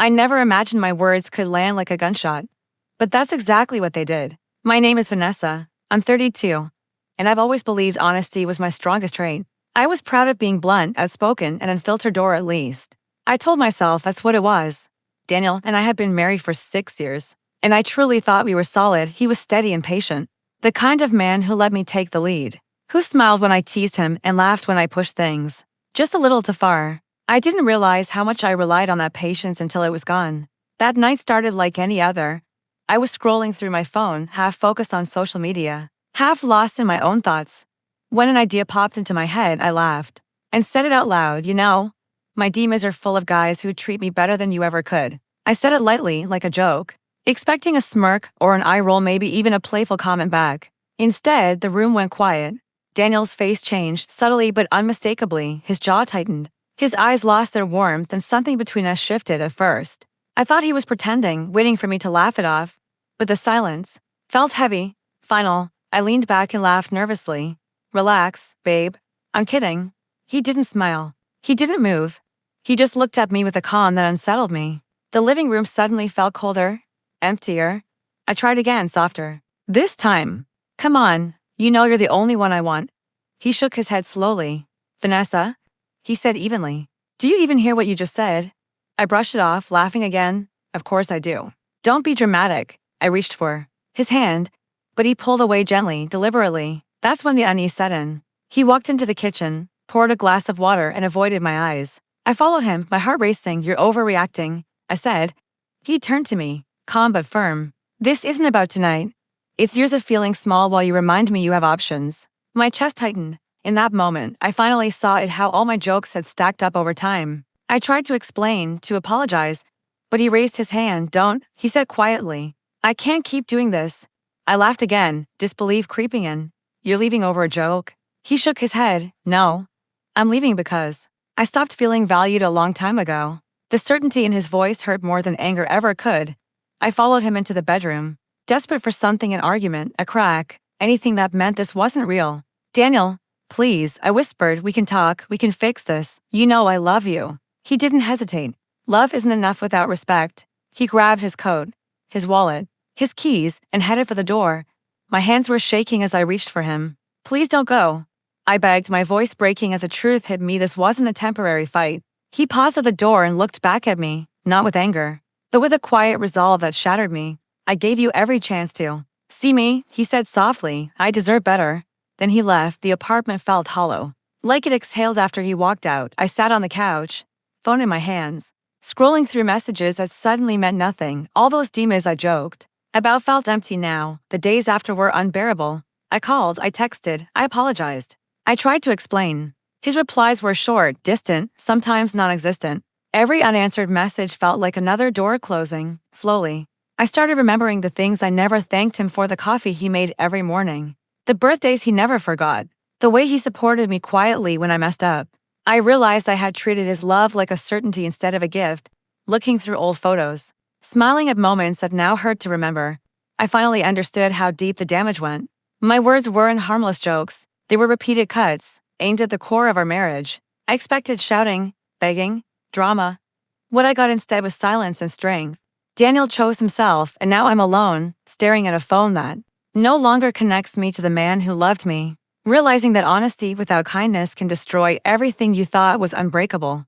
I never imagined my words could land like a gunshot. But that's exactly what they did. My name is Vanessa. I'm 32. And I've always believed honesty was my strongest trait. I was proud of being blunt, outspoken, and unfiltered at least. I told myself that's what it was. Daniel and I had been married for 6 years. And I truly thought we were solid. He was steady and patient. The kind of man who let me take the lead. Who smiled when I teased him and laughed when I pushed things just a little too far. I didn't realize how much I relied on that patience until it was gone. That night started like any other. I was scrolling through my phone, half focused on social media, half lost in my own thoughts. When an idea popped into my head, I laughed and said it out loud. My DMs are full of guys who treat me better than you ever could. I said it lightly, like a joke, expecting a smirk or an eye roll, maybe even a playful comment back. Instead, the room went quiet. Daniel's face changed, subtly but unmistakably. His jaw tightened. His eyes lost their warmth and something between us shifted at first. I thought he was pretending, waiting for me to laugh it off. But the silence felt heavy. Final. I leaned back and laughed nervously. Relax, babe. I'm kidding. He didn't smile. He didn't move. He just looked at me with a calm that unsettled me. The living room suddenly felt colder, emptier. I tried again, softer. This time. Come on, you're the only one I want. He shook his head slowly. Vanessa? He said evenly. Do you even hear what you just said? I brushed it off, laughing again. Of course I do. Don't be dramatic. I reached for his hand, but he pulled away gently, deliberately. That's when the unease set in. He walked into the kitchen, poured a glass of water, and avoided my eyes. I followed him, my heart racing. You're overreacting, I said. He turned to me, calm but firm. This isn't about tonight. It's years of feeling small while you remind me you have options. My chest tightened. In that moment, I finally saw it, how all my jokes had stacked up over time. I tried to explain, to apologize, but he raised his hand. Don't, he said quietly. I can't keep doing this. I laughed again, disbelief creeping in. You're leaving over a joke? He shook his head. No. I'm leaving because I stopped feeling valued a long time ago. The certainty in his voice hurt more than anger ever could. I followed him into the bedroom, desperate for something, an argument, a crack, anything that meant this wasn't real. Daniel, please, I whispered, we can talk, we can fix this. I love you. He didn't hesitate. Love isn't enough without respect. He grabbed his coat, his wallet, his keys, and headed for the door. My hands were shaking as I reached for him. Please don't go. I begged, my voice breaking as the truth hit me. This wasn't a temporary fight. He paused at the door and looked back at me, not with anger, but with a quiet resolve that shattered me. I gave you every chance to see me, he said softly. I deserve better. Then he left. The apartment felt hollow, like it exhaled after he walked out. I sat on the couch, phone in my hands, scrolling through messages that suddenly meant nothing. All those DMs I joked about felt empty now. The days after were unbearable. I called, I texted, I apologized. I tried to explain. His replies were short, distant, sometimes non-existent. Every unanswered message felt like another door closing. Slowly, I started remembering the things I never thanked him for, the coffee he made every morning, the birthdays he never forgot, the way he supported me quietly when I messed up. I realized I had treated his love like a certainty instead of a gift. Looking through old photos, smiling at moments that now hurt to remember, I finally understood how deep the damage went. My words weren't harmless jokes. They were repeated cuts, aimed at the core of our marriage. I expected shouting, begging, drama. What I got instead was silence and strength. Daniel chose himself, and now I'm alone, staring at a phone that no longer connects me to the man who loved me. Realizing that honesty without kindness can destroy everything you thought was unbreakable.